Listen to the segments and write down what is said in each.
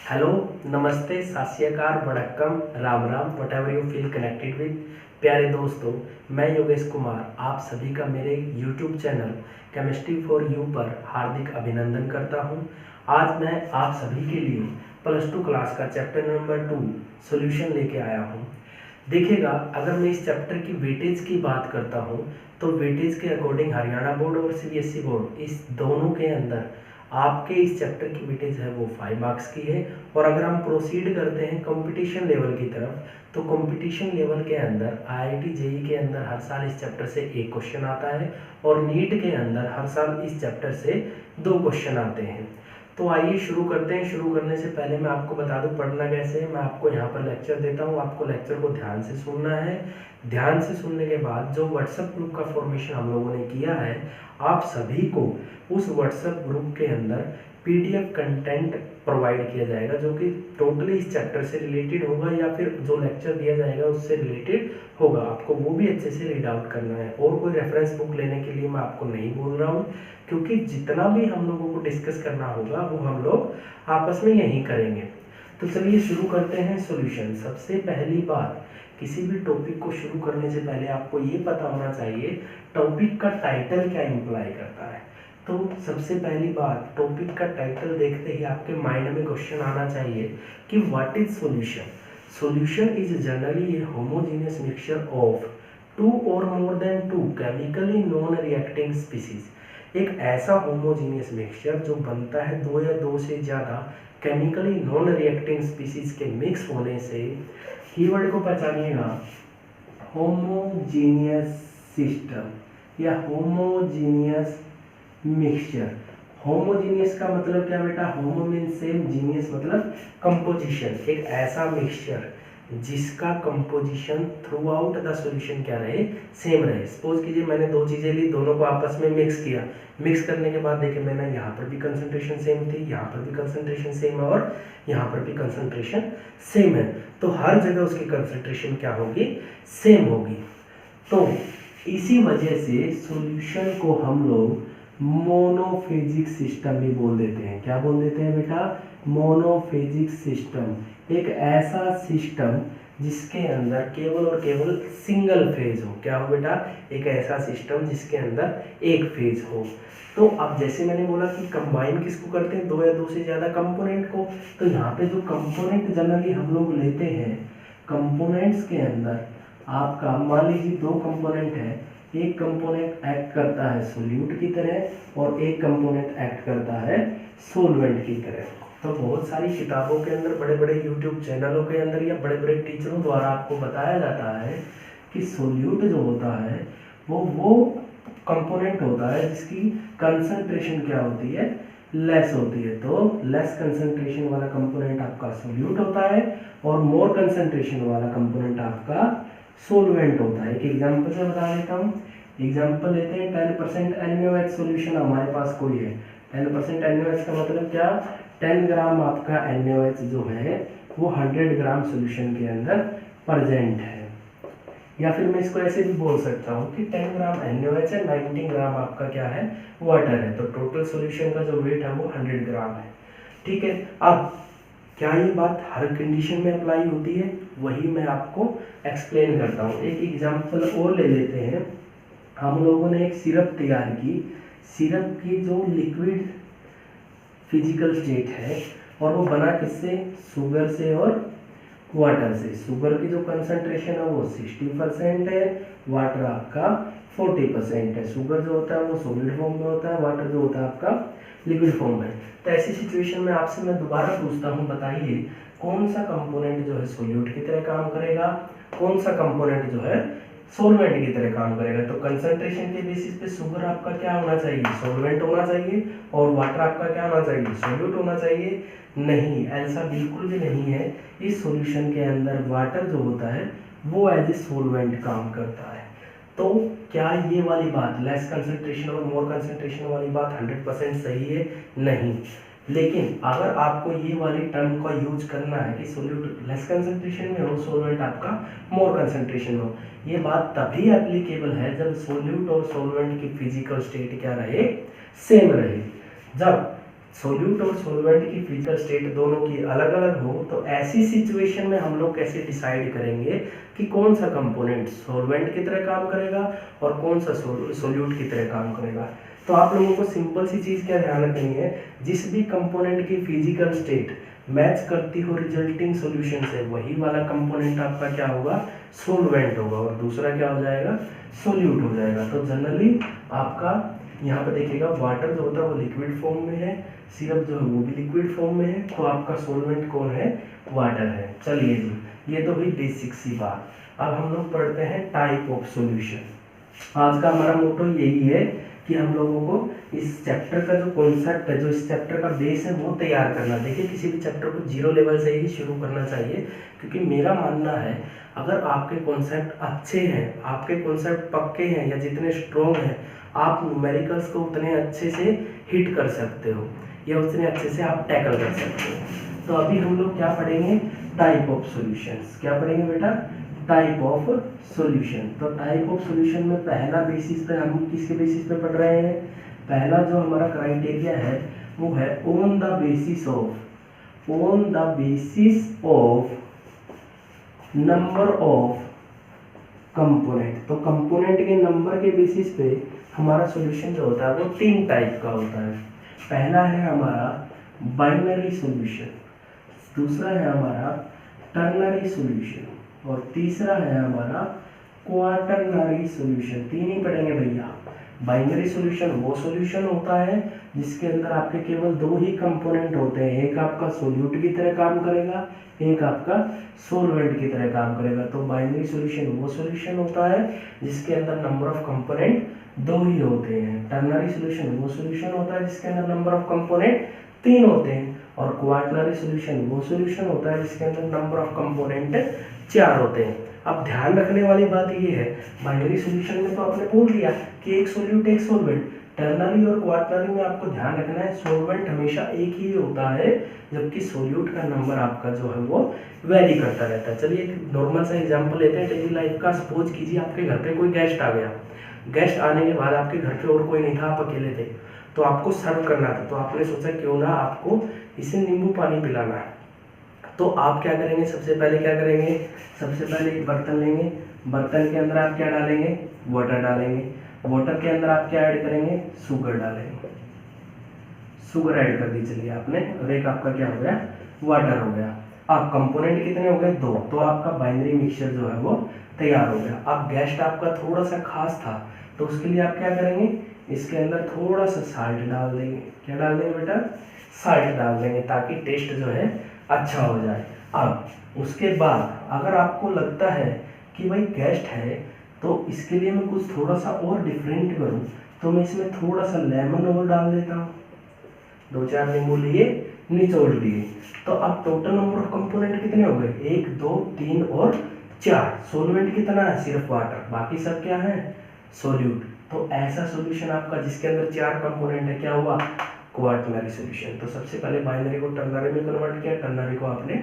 Hello, नमस्ते, सत श्री अकाल, वड़क्कम, राम राम, whatever you feel connected with. प्यारे दोस्तों, मैं योगेश कुमार आप सभी का मेरे YouTube channel chemistry for you पर हार्दिक अभिनंदन करता हूं। आज मैं आप सभी के लिए +2 क्लास का चैप्टर नंबर 2 सॉल्यूशन लेके आया हूं। देखिएगा, अगर मैं इस चैप्टर की वेटेज की बात करता हूं तो वेटेज के अकॉर्डिंग हरियाणा बोर्ड और सीबीएसई बोर्ड इस दोनों के अंदर आपके इस चैप्टर की वेटेज है वो 5 मार्क्स की है। और अगर हम प्रोसीड करते हैं कंपटीशन लेवल की तरफ, तो कंपटीशन लेवल के अंदर आईआईटी जेई के अंदर हर साल इस चैप्टर से एक क्वेश्चन आता है और नीट के अंदर हर साल इस चैप्टर से 2 क्वेश्चन आते हैं। तो आइए शुरू करते हैं। शुरू करने से पहले मैं आपको बता दूं पढ़ना कैसे है। मैं आपको यहाँ पर लेक्चर देता हूँ, आपको लेक्चर को ध्यान से सुनना है। ध्यान से सुनने के बाद जो व्हाट्सएप ग्रुप का फॉर्मेशन हम लोगों ने किया है, आप सभी को उस व्हाट्सएप ग्रुप के अंदर पीडीएफ कंटेंट प्रोवाइड किया जाएगा जो कि टोटली इस चैप्टर से रिलेटेड होगा या फिर जो लेक्चर दिया जाएगा उससे रिलेटेड होगा। आपको वो भी अच्छे से रीड आउट करना है और कोई रेफरेंस बुक लेने के लिए मैं आपको नहीं बोल रहा हूँ, क्योंकि जितना भी हम लोगों को डिस्कस करना होगा वो हम लोग आपस में यहीं करेंगे। तो चलिए शुरू करते हैं सॉल्यूशन। सबसे पहली बात, किसी भी टॉपिक को शुरू करने से पहले आपको ये पता होना चाहिए टॉपिक का टाइटल क्या इंप्लाई करता है। तो सबसे पहली बात, टॉपिक का टाइटल देखते ही आपके माइंड में क्वेश्चन आना चाहिए कि what is solution. Solution is generally A homogeneous mixture of 2 और more than 2 chemically non reacting species. एक ऐसा होमोजेनियस मिक्सचर जो बनता है 2 या 2 से ज़्यादा केमिकली नॉन रिएक्टिंग स्पीसीज के मिक्स होने से। कीवर्ड को पहचानिएगा, होमोजेनियस सिस्टम या होमोजेनियस मिक्सचर। होमोजीनियस का मतलब क्या बेटा? होमो मीन सेम, जीनियस मतलब कंपोजिशन। एक ऐसा मिक्सचर जिसका composition through out the solution क्या रहे? सेम रहे। सपोज कीजिए मैंने 2 चीजें ली, दोनों को आपस में मिक्स किया। मिक्स करने के बाद देखिए मैंने यहाँ पर भी कंसंट्रेशन सेम थी, यहाँ पर भी कंसंट्रेशन सेम है और यहाँ पर भी कंसंट्रेशन सेम है। तो हर जगह उसकी कंसंट्रेशन क्या होगी? सेम होगी। तो इसी वजह से सॉल्यूशन को हम लोग मोनोफेजिक सिस्टम भी बोल देते हैं। क्या बोल देते हैं बेटा? Monophasic system. एक ऐसा सिस्टम जिसके अंदर केवल और केवल सिंगल फेज हो। क्या हो बेटा? एक ऐसा सिस्टम जिसके अंदर एक फेज हो। तो अब जैसे मैंने बोला कि कंबाइन किसको करते हैं? 2 या 2 से ज़्यादा कंपोनेंट को। तो यहाँ पे जो कंपोनेंट जनरली हम लोग लेते हैं, कंपोनेंट्स के अंदर आपका मान लीजिए 2 कंपोनेंट है। एक कंपोनेंट एक्ट करता है सोल्यूट की तरह और एक कंपोनेंट एक्ट करता है सोलवेंट की तरह। तो बहुत सारी किताबों के अंदर, बड़े बड़े यूट्यूब चैनलों के अंदर या बड़े बड़े टीचरों द्वारा आपको बताया जाता है कि सोल्यूट जो होता है वो कंपोनेंट होता है जिसकी कंसंट्रेशन क्या होती है? लेस होती है। तो लेस कंसंट्रेशन वाला कंपोनेंट आपका सोल्यूट होता है और मोर कंसंट्रेशन वाला कंपोनेंट आपका सोलवेंट होता है। एक एग्जांपल से बता देता हूँ। एग्जांपल लेते हैं 10% NaOH सॉल्यूशन हमारे पास कोई है। 10% NaOH का मतलब क्या? 10 ग्राम आपका NaOH जो है वो 100 ग्राम सॉल्यूशन के अंदर प्रेजेंट है। या फिर मैं इसको ऐसे भी बोल सकता हूँ कि 10 ग्राम NaOH है, 90 ग्राम आपका क्या है? वाटर है। तो टोटल सॉल्यूशन का जो वेट है वो 100 ग्राम है। ठीक है। अब क्या ये बात हर कंडीशन में अप्लाई होती है? वही मैं आपको एक्सप्लेन करता हूँ। एक एग्जांपल और ले लेते हैं। हम लोगों ने एक सिरप तैयार की। सिरप की जो लिक्विड फिजिकल स्टेट है और वो बना किससे? शुगर से और वाटर से। शुगर की जो कंसंट्रेशन है वो 60% है, वाटर आपका 40% है। शुगर जो होता है वो सॉलिड फॉर्म में होता है, वाटर जो होता है आपका लिक्विड फॉर्म में। तो ऐसी सिचुएशन में आपसे मैं दोबारा पूछता हूँ, बताइए कौन सा कंपोनेंट जो है सोल्यूट की तरह काम करेगा, कौन सा कंपोनेंट जो है सोलवेंट की तरह काम करेगा? तो कंसंट्रेशन के बेसिस पे शुगर आपका क्या होना चाहिए? सोलवेंट होना चाहिए और वाटर आपका क्या होना चाहिए? सोल्यूट होना चाहिए। नहीं, ऐसा बिल्कुल भी नहीं है। इस सॉल्यूशन के अंदर वाटर जो होता है वो एज ए सोलवेंट काम करता है। तो क्या ये वाली बात, लेस कंसंट्रेशन और मोर कंसंट्रेशन वाली बात 100% सही है? नहीं। लेकिन अगर आपको ये वाली टर्म का यूज करना है कि सोल्यूट लेस कंसंट्रेशन में हो, सोलवेंट आपका मोर कंसंट्रेशन हो, ये बात तभी एप्लीकेबल है जब सोल्यूट और सोलवेंट की फिजिकल स्टेट क्या रहे? सेम रहे। जब सोल्यूट और सोलवेंट की फिजिकल स्टेट दोनों की अलग अलग हो, तो ऐसी सिचुएशन में हम लोग कैसे डिसाइड करेंगे कि कौन सा कंपोनेंट सोलवेंट की तरह काम करेगा और कौन सा सोल्यूट की तरह काम करेगा। तो आप लोगों को सिंपल सी चीज़ क्या ध्यान रखनी है, जिस भी कंपोनेंट की फिजिकल स्टेट मैच करती हो रिजल्टिंग सॉल्यूशन से, वही वाला कंपोनेंट आपका क्या होगा, सोलवेंट होगा, और दूसरा क्या हो जाएगा, सोल्यूट हो जाएगा। तो जनरली आपका यहाँ पे देखिएगा वाटर जो होता है वो लिक्विड फॉर्म में है, सिरप जो है वो भी लिक्विड फॉर्म में है, तो आपका सोलवेंट कौन है, वाटर है। चलिए जी, ये तो हुई बेसिक सी बात। अब हम लोग पढ़ते हैं टाइप ऑफ सॉल्यूशन। आज का हमारा मोटो यही है कि हम लोगों को इस चैप्टर का जो कॉन्सेप्ट है, जो इस चैप्टर का बेस है, वो तैयार करना। देखिए किसी भी चैप्टर को जीरो लेवल से ही शुरू करना चाहिए, क्योंकि मेरा मानना है अगर आपके कॉन्सेप्ट अच्छे हैं, आपके कॉन्सेप्ट पक्के हैं या जितने स्ट्रॉन्ग हैं, आप न्यूमेरिकल्स को उतने अच्छे से हिट कर सकते हो या उतने अच्छे से आप टैकल कर सकते हो। तो अभी हम लोग क्या पढ़ेंगे, टाइप ऑफ सॉल्यूशंस। क्या पढ़ेंगे बेटा, टाइप ऑफ सॉल्यूशन। तो टाइप ऑफ सॉल्यूशन में पहला बेसिस पे हम किसके बेसिस पे पढ़ रहे हैं, पहला जो हमारा क्राइटेरिया है वो है on the basis of number of component. तो कंपोनेंट के नंबर के बेसिस पे हमारा सॉल्यूशन जो होता है वो 3 टाइप का होता है। पहला है हमारा बाइनरी सॉल्यूशन, दूसरा है हमारा टर्नरी सॉल्यूशन, और तीसरा है हमारा क्वाटरनरी सॉल्यूशन। 3 ही पढ़ेंगे भैया। बाइनरी सॉल्यूशन वो सॉल्यूशन होता है जिसके अंदर आपके केवल 2 ही कंपोनेंट होते हैं, एक आपका सोल्यूट की तरह काम करेगा, एक आपका सोलवेंट की तरह काम करेगा। तो बाइनरी सॉल्यूशन वो सॉल्यूशन होता है जिसके अंदर नंबर ऑफ कंपोनेंट 2 ही होते हैं। टर्नरी सॉल्यूशन वो सॉल्यूशन होता है जिसके अंदर नंबर ऑफ कंपोनेंट 3 होते हैं, और क्वाटरनरी सॉल्यूशन वो सॉल्यूशन होता है जिसके अंदर नंबर ऑफ कंपोनेंट 4 होते हैं। अब ध्यान रखने वाली बात ये है, बाइनरी सॉल्यूशन में तो आपने बोल दिया कि एक सोल्यूट एक सोलवेंट। टर्नरी और क्वाटरनरी में आपको ध्यान रखना है सोलवेंट हमेशा एक ही होता है, जबकि सोल्यूट का नंबर आपका जो है वो वेरी करता रहता है। चलिए एक नॉर्मल सा एग्जांपल लेते हैं डेली लाइफ का। सपोज कीजिए आपके घर पे कोई गेस्ट आ गया, गेस्ट आने के बाद आपके घर पे और कोई नहीं था, आप अकेले थे, तो आपको सर्व करना था। तो आपने सोचा क्यों ना आपको इसे नींबू पानी पिलाना है। तो आप क्या करेंगे, सबसे पहले क्या करेंगे, सबसे पहले एक बर्तन लेंगे, बर्तन के अंदर आप क्या डालेंगे, वाटर डालेंगे, वाटर के अंदर आप क्या ऐड करेंगे, शुगर डालेंगे, शुगर ऐड कर दी चलिए आपने, और एक आपका क्या हो गया, वाटर हो गया। अब कंपोनेंट कितने हो गए, 2। तो आपका बाइनरी मिक्सचर जो है वो तैयार हो गया। अब गेस्ट आपका थोड़ा सा खास था, तो उसके लिए आप क्या करेंगे, इसके अंदर थोड़ा सा साल्ट डाल देंगे। क्या डाल देंगे बेटा, साल्ट डाल देंगे, ताकि टेस्ट जो है अच्छा हो जाए। अब उसके बाद अगर आपको लगता है कि भाई गेस्ट है तो इसके लिए मैं कुछ थोड़ा सा और डिफरेंट करूं, तो मैं इसमें थोड़ा सा लेमन और डाल देता हूँ। 2-4 नींबू लिए, निचोड़ लिए, तो अब टोटल नंबर ऑफ कंपोनेंट कितने हो गए, 1 2 3 और 4। सोलवेंट कितना है, सिर्फ वाटर, बाकी सब क्या है, सोल्यूट। तो ऐसा सॉल्यूशन आपका जिसके अंदर 4 कंपोनेंट है, क्या हुआ, क्वाटरनरी सॉल्यूशन। तो सबसे पहले बाइनरी को टर्नरी में कन्वर्ट किया, टर्नरी को आपने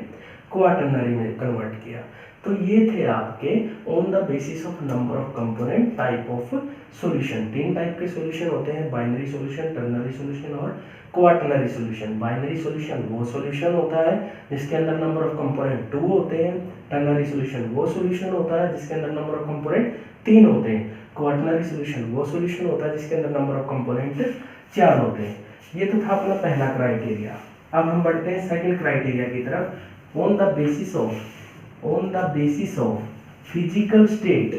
क्वाटरनरी में कन्वर्ट किया। तो ये थे आपके on the basis of number of component type of solution. 3 type के सॉल्यूशन होते हैं, बाइनरी सॉल्यूशन, टर्नरी सॉल्यूशन और क्वाटरनरी सॉल्यूशन। बाइनरी सॉल्यूशन वो सॉल्यूशन होता है जिसके अंदर नंबर ऑफ कंपोनेंट 2 होते हैं। टर्नरी सॉल्यूशन वो सॉल्यूशन होता है जिसके अंदर नंबर ऑफ कंपोनेंट 3 होते हैं। क्वाटरनरी सॉल्यूशन वो सॉल्यूशन होता है जिसके अंदर नंबर ऑफ कंपोनेंट 4 होते हैं। ये तो था अपना पहला क्राइटेरिया। अब हम बढ़ते हैं सेकंड क्राइटेरिया की तरफ। On the basis of physical state,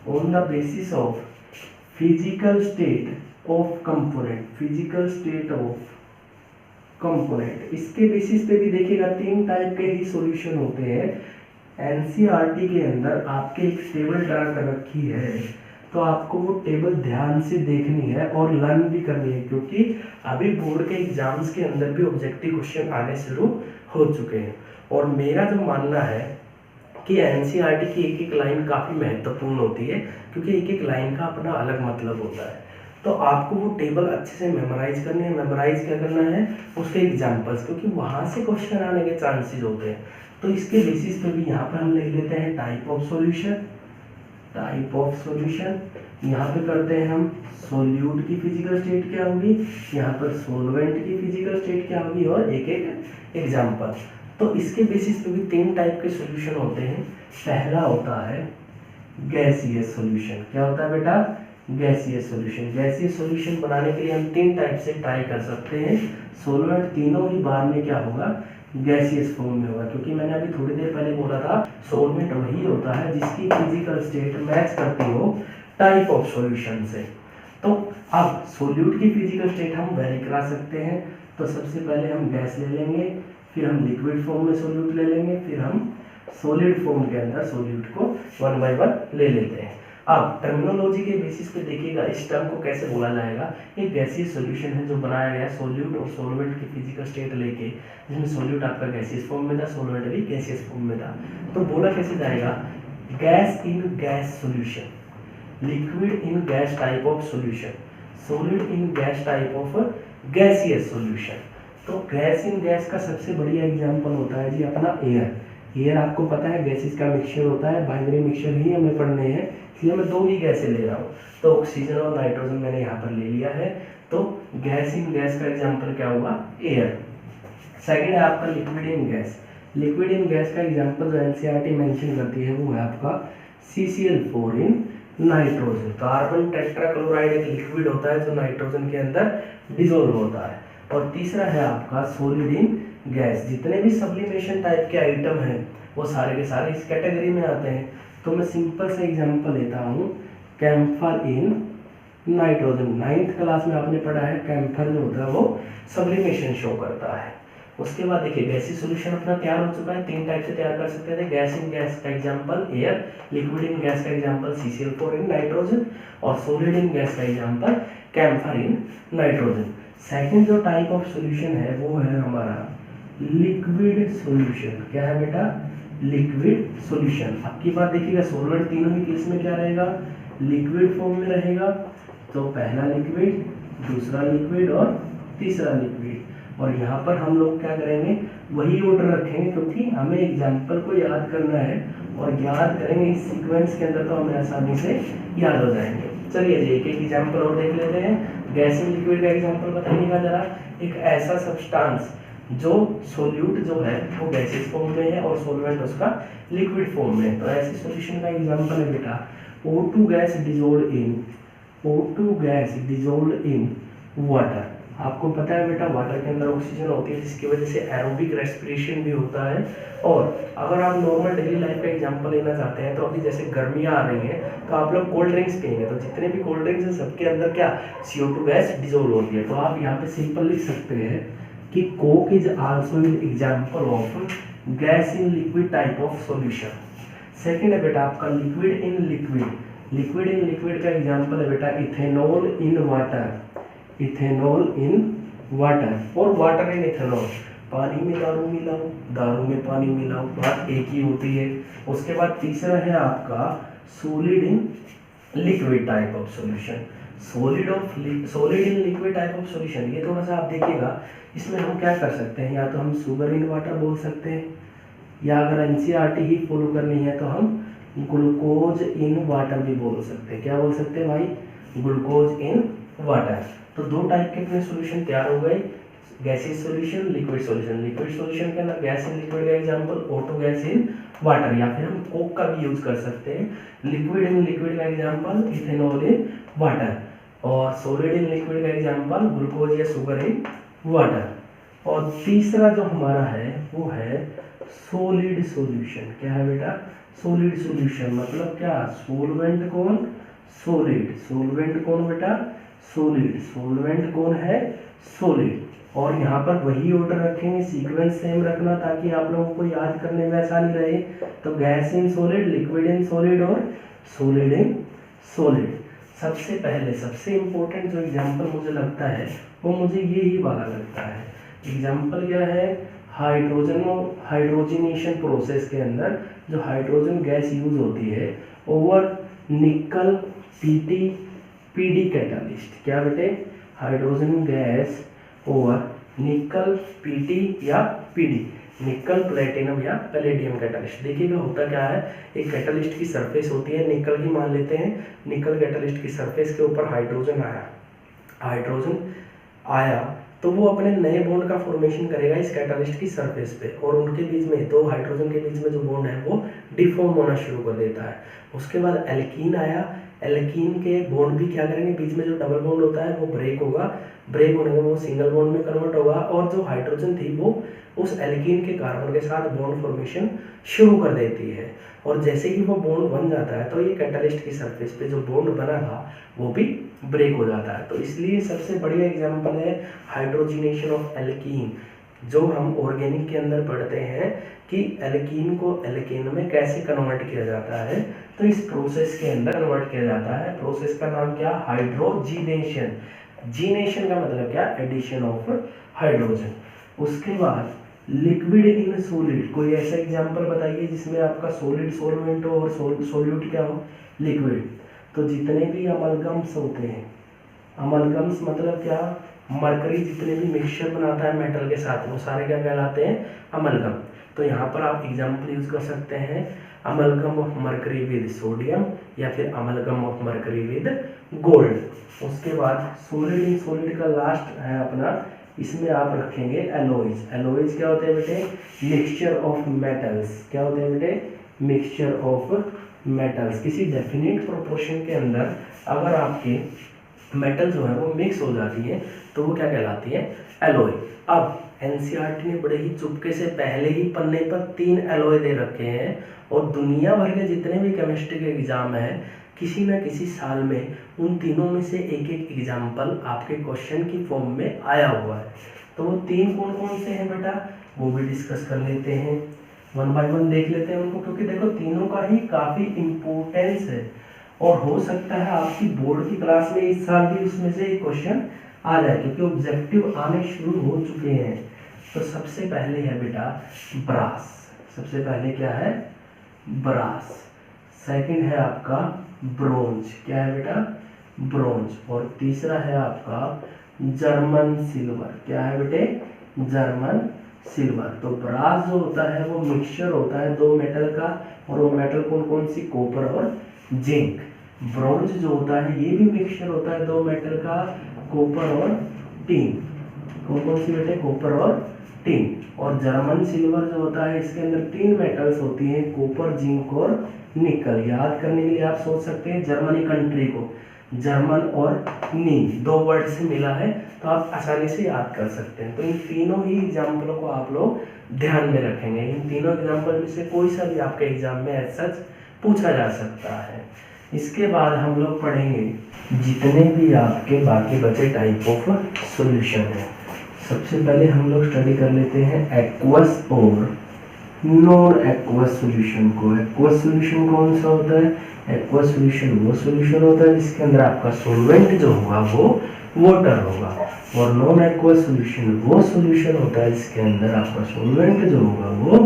on the basis of physical state of component, physical state of component, इसके बेसिस पे भी देखिएगा 3 टाइप के ही सॉल्यूशन होते हैं। एनसीईआरटी के अंदर आपके एक टेबल ड्रा कर रखी है, तो आपको वो टेबल ध्यान से देखनी है और लर्न भी करनी है, क्योंकि अभी बोर्ड के एग्जाम्स के अंदर भी ऑब्जेक्टिव क्वेश्चन आने शुरू हो चुके हैं। और मेरा जो मानना है कि एनसीईआरटी की एक एक लाइन काफ़ी महत्वपूर्ण होती है, क्योंकि एक एक लाइन का अपना अलग मतलब होता है। तो आपको वो टेबल अच्छे से मेमोराइज करनी है। मेमोराइज क्या करना है, उसके एग्जाम्पल्स, क्योंकि वहाँ से क्वेश्चन आने के चांसेस होते हैं। तो इसके बेसिस पे भी यहाँ पर हम लिख लेते हैं type of solution, type of solution. यहाँ पे करते हैं हम सोल्यूट की फिजिकल स्टेट क्या होगी, यहाँ पर सोलवेंट की फिजिकल स्टेट क्या होगी, और एक एक एग्जाम्पल। तो इसके बेसिस पे भी 3 टाइप के सॉल्यूशन होते हैं। पहला होता है गैसियस सॉल्यूशन। क्या होता है बेटा, गैसियस सॉल्यूशन। गैसियस सॉल्यूशन बनाने के लिए हम 3 टाइप से ट्राई कर सकते हैं। सोलवेंट तीनों ही बार में क्या होगा, गैसियस फॉर्म में होगा, क्योंकि मैंने अभी थोड़ी देर पहले बोला था सोलवेंट वही होता है जिसकी फिजिकल स्टेट मैच करती हो टाइप ऑफ सॉल्यूशन से। तो अब सोल्यूट की फिजिकल स्टेट हम वेरी करा सकते हैं। तो सबसे पहले हम गैस ले लेंगे, फिर हम लिक्विड फॉर्म में सोल्यूट ले लेंगे, फिर हम सॉलिड फॉर्म के अंदर सोल्यूट को 1 बाय 1 ले लेते हैं। अब टर्मिनोलॉजी के बेसिस पे देखिएगा इस टर्म को कैसे बोला जाएगा। एक गैसियस सॉल्यूशन है जो बनाया गया सोल्यूट और सॉल्वेंट की फिजिकल स्टेट लेके, जिसमें सोल्यूट आपका गैसियस फॉर्म में था, सॉल्वेंट भी गैसियस फॉर्म में था। तो बोला कैसे जाएगा, gas in gas solution, liquid in gas type of solution, solid in gas type of gaseous solution. तो गैस इन गैस का सबसे बढ़िया एग्जांपल होता है जी अपना एयर। एयर आपको पता है गैसेस का मिक्सचर होता है, बाइनरी मिक्सचर ही हमें पढ़ने हैं, इसलिए मैं 2 ही गैसें ले रहा हूँ। तो ऑक्सीजन और नाइट्रोजन मैंने यहाँ पर ले लिया है। तो गैस इन गैस का एग्जाम्पल क्या होगा, एयर। सेकेंड है आपका liquid in gas. Liquid in gas का एग्जाम्पल जो एनसीईआरटी मेंशन करती है वो है आपका CCl4 in nitrogen. Carbon tetrachloride एक लिक्विड होता है जो नाइट्रोजन के अंदर डिसॉल्व होता है। और तीसरा है आपका सॉलिड इन गैस। जितने भी सब्लिमेशन टाइप के आइटम हैं वो सारे के सारे इस कैटेगरी में आते हैं। तो मैं सिंपल से एग्जांपल लेता हूँ, camphor in nitrogen. 9th class में आपने पढ़ा है कैम्फर जो होता है वो सब्लिमेशन शो करता है। उसके बाद देखिए गैसीय सॉल्यूशन अपना तैयार हो चुका है। 3 टाइप से तैयार कर सकते थे। गैस इन गैस का example air, liquid in gas का एग्जांपल CCl4 इन नाइट्रोजन, और सॉलिड इन गैस का example camphor in nitrogen. Second जो टाइप ऑफ सॉल्यूशन है वो है हमारा लिक्विड सॉल्यूशन। क्या है बेटा, लिक्विड सॉल्यूशन। अब की बात देखिएगा सॉल्वेंट तीनों ही केस में क्या रहेगा, लिक्विड फॉर्म में रहेगा। तो पहला लिक्विड, दूसरा लिक्विड और तीसरा लिक्विड। और यहाँ पर हम लोग क्या करेंगे, वही ऑर्डर रखेंगे क्योंकि हमें एग्जाम्पल को याद करना है, और याद करेंगे इस सीक्वेंस के अंदर तो हमें आसानी से याद हो जाएंगे। चलिए जी एक एक एग्जाम्पल और देख लेते हैं। गैस इन लिक्विड का एग्जाम्पल बताइएगा जरा। एक ऐसा सब्सटेंस जो सोल्यूट जो है वो गैसियस फॉर्म में है और सॉल्वेंट उसका लिक्विड फॉर्म में है। तो ऐसे सॉल्यूशन का एग्जांपल है बेटा O2 gas dissolved in, O2 gas dissolved in water. आपको पता है बेटा वाटर के अंदर ऑक्सीजन होती है जिसकी वजह से एरोबिक रेस्पिरेशन भी होता है। और अगर आप नॉर्मल डेली लाइफ का एग्जांपल लेना चाहते हैं तो अभी जैसे गर्मियाँ आ रही हैं तो आप लोग कोल्ड ड्रिंक्स पिएंगे, तो जितने भी कोल्ड ड्रिंक्स हैं सबके अंदर क्या CO2 गैस डिसॉल्व होती है। तो आप यहाँ पे सिंपल लिख सकते हैं कि Coke is also an example of gas in liquid type of solution. Second है बेटा आपका liquid in liquid. Liquid in liquid का एग्जांपल है बेटा ethanol in water, ethanol in water और वाटर इन इथेनॉल। पानी में दारू मिलाओ, दारू में पानी मिलाओ, बात एक ही होती है। उसके बाद तीसरा है आपका solid in liquid type of solution. Solid in liquid type of solution, ये थोड़ा सा आप देखिएगा, इसमें हम क्या कर सकते हैं, या तो हम शुगर इन वाटर बोल सकते हैं, या अगर एनसीईआरटी ही फॉलो करनी है तो हम ग्लूकोज इन वाटर भी बोल सकते हैं। क्या बोल सकते हैं भाई, ग्लूकोज इन वाटर। तो 2 टाइप के अपने सॉल्यूशन तैयार हो गए, gaseous solution, liquid solution. Liquid solution के अंदर गैस इन लिक्विड का example O2 gas in water, या फिर हम कोक का भी यूज कर सकते हैं। लिक्विड इन लिक्विड का एग्जांपल इथेनॉल इन वाटर, और सॉलिड इन लिक्विड का एग्जांपल ग्लूकोज या शुगर इन वाटर। और तीसरा जो हमारा है वो है सॉलिड सॉल्यूशन। क्या है बेटा, सॉलिड सॉल्यूशन मतलब क्या, सॉल्वेंट कौन, सॉलिड, सॉल्वेंट कौन बेटा, सॉलिड, सॉल्वेंट कौन है, सॉलिड। और यहाँ पर वही ऑर्डर रखेंगे, सीक्वेंस सेम रखना ताकि आप लोगों को याद करने में आसानी रहे। तो gas in solid, liquid in solid और सॉलिड इन सॉलिड। सबसे पहले सबसे इम्पोर्टेंट जो एग्जांपल मुझे लगता है वो मुझे ये ही वाला लगता है। एग्जांपल क्या है, हाइड्रोजनेशन प्रोसेस के अंदर जो हाइड्रोजन गैस यूज होती है ओवर निकल पीडी कैटालिस्ट। क्या बेटे, हाइड्रोजन गैस ओवर निकल पीटी या पीडी। निकल, प्लेटिनम या पैलेडियम कैटालिस्ट। देखिएगा होता क्या है, एक कैटालिस्ट की सरफेस होती है निकल की, मान लेते हैं निकल कैटालिस्ट की सरफेस के ऊपर हाइड्रोजन आया तो वो अपने नए बॉन्ड का फॉर्मेशन करेगा इस कैटालिस्ट की सरफेस पे, और उनके बीच में, दो हाइड्रोजन के बीच में जो बॉन्ड है वो डिफॉर्म होना शुरू कर देता है। उसके बाद एल्कीन आया, एल्कीन के बॉन्ड भी क्या करेंगे, बीच में जो डबल बॉन्ड होता है वो ब्रेक होगा, ब्रेक होने के वो सिंगल बॉन्ड में कन्वर्ट होगा, और जो हाइड्रोजन थी वो उस एल्कीन के कार्बन के साथ बॉन्ड फॉर्मेशन शुरू कर देती है। और जैसे ही वो बॉन्ड बन जाता है तो ये कैटालिस्ट की सरफेस पे जो बॉन्ड बना था वो भी ब्रेक हो जाता है। तो इसलिए सबसे बढ़िया एग्जांपल है हाइड्रोजिनेशन ऑफ एल्कीन, जो हम ऑर्गेनिक के अंदर पढ़ते हैं कि एल्कीन को एल्केन में कैसे कन्वर्ट किया जाता है। तो इस प्रोसेस के अंदर कन्वर्ट किया जाता है, प्रोसेस का नाम क्या, हाइड्रोजिनेशन। जीनेशन का मतलब क्या, एडिशन ऑफ हाइड्रोजन। उसके बाद लिक्विड इन सॉलिड, कोई ऐसा एग्जांपल बताइए जिसमें आपका सॉलिड सॉल्वेंट हो और सॉल्यूट क्या हो, लिक्विड। तो जितने भी अमलगम्स होते हैं, अमलगम्स मतलब क्या, मरकरी जितने भी मिक्सचर बनाता है मेटल के साथ वो सारे क्या कहलाते हैं, अमलगम। तो यहाँ पर आप एग्जांपल यूज कर सकते हैं amalgam of mercury with sodium या फिर amalgam of mercury with gold. उसके बाद सॉलिड इन सॉलिड का लास्ट है अपना, इसमें आप रखेंगे एलॉयज। एलॉयज क्या होते हैं बेटे, मिक्सचर ऑफ मेटल्स। क्या होते हैं बेटे, मिक्सचर ऑफ मेटल्स। किसी डेफिनेट प्रोपोर्शन के अंदर अगर आपके मेटल जो है वो मिक्स हो जाती है तो वो क्या कहलाती है, एलॉय। अब एनसीईआरटी ने बड़े ही चुपके से पहले ही पन्ने पर 3 एलॉय दे रखे हैं, और दुनिया भर के जितने भी केमिस्ट्री के एग्जाम है किसी न किसी साल में उन तीनों में से एक एक एग्जाम्पल आपके क्वेश्चन की फॉर्म में आया हुआ है। तो वो 3 कौन कौन से हैं बेटा, वो भी डिस्कस कर लेते हैं, 1 बाय 1 देख लेते हैं उनको, क्योंकि देखो तीनों का ही काफ़ी इम्पोर्टेंस है, और हो सकता है आपकी बोर्ड की क्लास में इस साल भी उसमें से एक क्वेश्चन आ जाए, क्योंकि ऑब्जेक्टिव आने शुरू हो चुके हैं। तो सबसे पहले है बेटा ब्रास, सबसे पहले क्या है, ब्रास। सेकंड है आपका ब्रोंज, क्या है बेटा, ब्रोंज। और तीसरा है आपका जर्मन सिल्वर, क्या है बेटे, जर्मन सिल्वर। तो ब्रास जो होता है वो मिक्सचर होता है 2 मेटल का, और वो मेटल कौन कौन सी, कॉपर और जिंक। ब्रोंज जो होता है ये भी मिक्सचर होता है 2 मेटल का, कॉपर और टिन। कौन कौन सी बेटे, कॉपर और टिन। और जर्मन सिल्वर जो होता है इसके अंदर 3 मेटल्स होती हैं, कॉपर, जिंक और निकल। याद करने के लिए आप सोच सकते हैं जर्मनी कंट्री को जर्मन और नी 2 वर्ड से मिला है, तो आप आसानी से याद कर सकते हैं। तो इन तीनों ही एग्जाम्पलों को आप लोग ध्यान में रखेंगे। इन तीनों एग्जाम्पल में से कोई सा भी आपके एग्जाम में एज सच पूछा जा सकता है। इसके बाद हम लोग पढ़ेंगे जितने भी आपके बाकी बचे टाइप ऑफ सॉल्यूशन है। सबसे पहले हम लोग स्टडी कर लेते हैं एक्वस और नॉन एक्वस सॉल्यूशन को। एक्वस सॉल्यूशन कौन सा होता है, एक्वस सॉल्यूशन वो सॉल्यूशन होता है जिसके अंदर आपका सॉल्वेंट जो होगा वो वाटर होगा, और नॉन एक्वस सॉल्यूशन वो सॉल्यूशन होता है जिसके अंदर आपका सॉल्वेंट जो होगा वो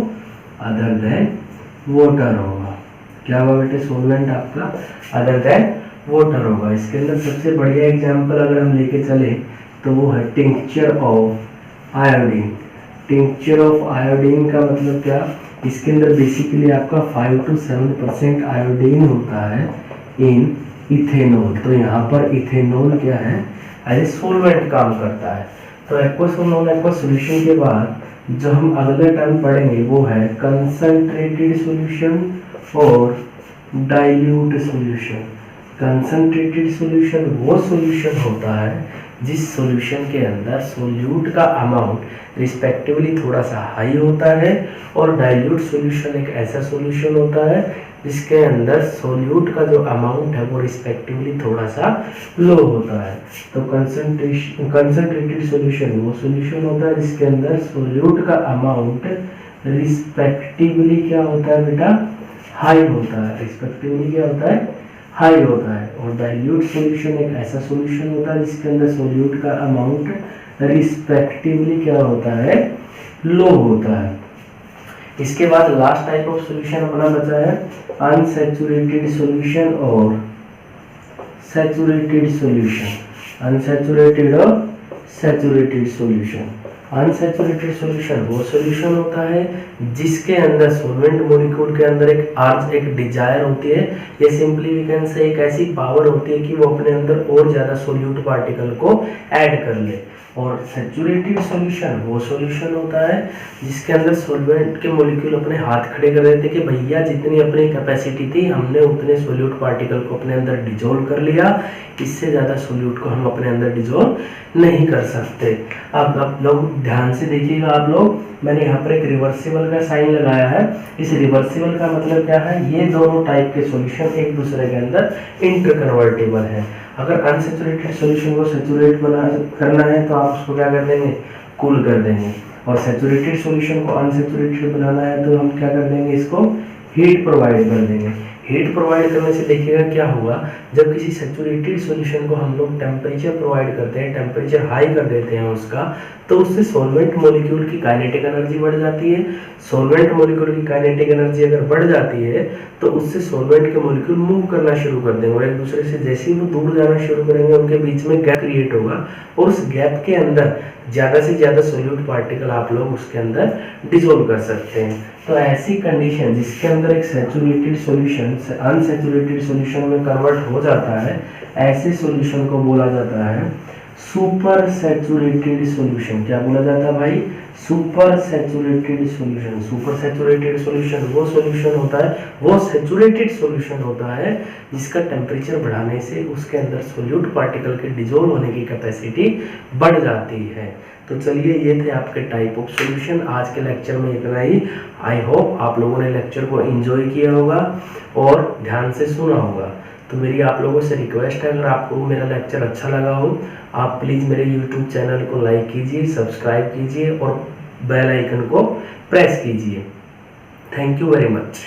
अदर देन वाटर होगा। क्या होगा बेटे, सॉल्वेंट आपका अदर देन वाटर होगा। इसके अंदर सबसे बढ़िया एग्जांपल अगर हम लेके चले तो वो है tincture of iodine. Tincture of iodine का मतलब क्या, इसके अंदर बेसिकली आपका 5 to 7% आयोडीन होता है इन इथेनॉल। तो यहाँ पर इथेनॉल क्या है, एज ए सॉल्वेंट काम करता है। तो एक्वस और नॉन एक्वस सॉल्यूशन के बाद जो हम अगले टर्म पढ़ेंगे वो है कंसंट्रेटेड सॉल्यूशन और डाइल्यूट सॉल्यूशन। कंसंट्रेटेड सॉल्यूशन वो सॉल्यूशन होता है जिस सॉल्यूशन के अंदर सोल्यूट का अमाउंट रिस्पेक्टिवली थोड़ा सा हाई होता है, और डाइल्यूट सॉल्यूशन एक ऐसा सॉल्यूशन होता है जिसके अंदर सोल्यूट का जो अमाउंट है वो रिस्पेक्टिवली थोड़ा सा लो होता है। तो कंसंट्रेटेड सॉल्यूशन वो सॉल्यूशन होता है जिसके अंदर सोल्यूट का अमाउंट रिस्पेक्टिवली क्या होता है बेटा, हाई होता है। रिस्पेक्टिवली क्या होता है, हाई होता है। और डाइल्यूट सॉल्यूशन एक ऐसा सॉल्यूशन होता है जिसके अंदर सोल्यूट का अमाउंट रिस्पेक्टिवली क्या होता है, लो होता है। इसके बाद लास्ट टाइप ऑफ सॉल्यूशन अपना बचा है अनसैचुरेटेड सॉल्यूशन और सैचुरेटेड सॉल्यूशन। अनसैचुरेटेड और सैचुरेटेड सॉल्यूशन। अनसैचुरेटेड सॉल्यूशन वो सॉल्यूशन होता है जिसके अंदर सॉल्वेंट मॉलिक्यूल के अंदर एक डिजायर होती है, या सिंपली वी कैन से एक ऐसी पावर होती है कि वो अपने अंदर और ज़्यादा सोल्यूट पार्टिकल को ऐड कर ले। और सैचुरेटेड सॉल्यूशन वो सॉल्यूशन होता है जिसके अंदर सॉल्वेंट के मॉलिक्यूल अपने हाथ खड़े कर देते कि भैया जितनी अपनी कैपेसिटी थी हमने उतने सोल्यूट पार्टिकल को अपने अंदर डिजोल्व कर लिया, इससे ज़्यादा सोल्यूट को हम अपने अंदर डिजोल्व नहीं कर सकते। अब आप लोग ध्यान से देखिएगा, आप लोग मैंने यहाँ पर एक रिवर्सिबल का साइन लगाया है। इस रिवर्सिबल का मतलब क्या है, ये दोनों टाइप के सॉल्यूशन एक दूसरे के अंदर इंटरकन्वर्टेबल है। अगर अनसैचुरेटेड सॉल्यूशन को सैचुरेट करना है तो आप उसको क्या कर देंगे, कूल कर देंगे, और सैचुरेटेड सॉल्यूशन को अनसैचुरेटेड बनाना है तो हम क्या कर देंगे, इसको हीट प्रोवाइड कर देंगे। हीट प्रोवाइड करने से देखिएगा क्या होगा, जब किसी सैचुरेटेड सॉल्यूशन को हम लोग टेम्परेचर प्रोवाइड करते हैं, टेम्परेचर हाई कर देते हैं उसका, तो उससे सॉल्वेंट मॉलिक्यूल की काइनेटिक एनर्जी बढ़ जाती है। सॉल्वेंट मॉलिक्यूल की काइनेटिक एनर्जी अगर बढ़ जाती है तो उससे सॉल्वेंट के मॉलिक्यूल मूव करना शुरू कर देंगे, और एक दूसरे से जैसे ही वो दूर जाना शुरू करेंगे उनके बीच में गैप क्रिएट होगा, और उस गैप के अंदर ज़्यादा से ज़्यादा सोल्यूट पार्टिकल आप लोग उसके अंदर डिजोल्व कर सकते हैं। तो ऐसी कंडीशन जिसके अंदर एक सैचुरेटेड सॉल्यूशन अनसैचुरेटेड सॉल्यूशन में कन्वर्ट हो जाता है, ऐसे सॉल्यूशन को बोला जाता है सुपर सैचुरेटेड सॉल्यूशन। क्या बोला जाता है भाई, super saturated solution. Super saturated solution वो सॉल्यूशन होता है, वो सैचुरेटेड सॉल्यूशन होता है जिसका टेम्परेचर बढ़ाने से उसके अंदर सोल्यूट पार्टिकल के डिजोल्व होने की कैपेसिटी बढ़ जाती है। तो चलिए, ये थे आपके टाइप ऑफ सॉल्यूशन। आज के लेक्चर में इतना ही। आई होप आप लोगों ने लेक्चर को एंजॉय किया होगा और ध्यान से सुना होगा। तो मेरी आप लोगों से रिक्वेस्ट है, अगर आपको मेरा लेक्चर अच्छा लगा हो, आप प्लीज़ मेरे यूट्यूब चैनल को लाइक कीजिए, सब्सक्राइब कीजिए और बेल आइकन को प्रेस कीजिए। Thank you very much.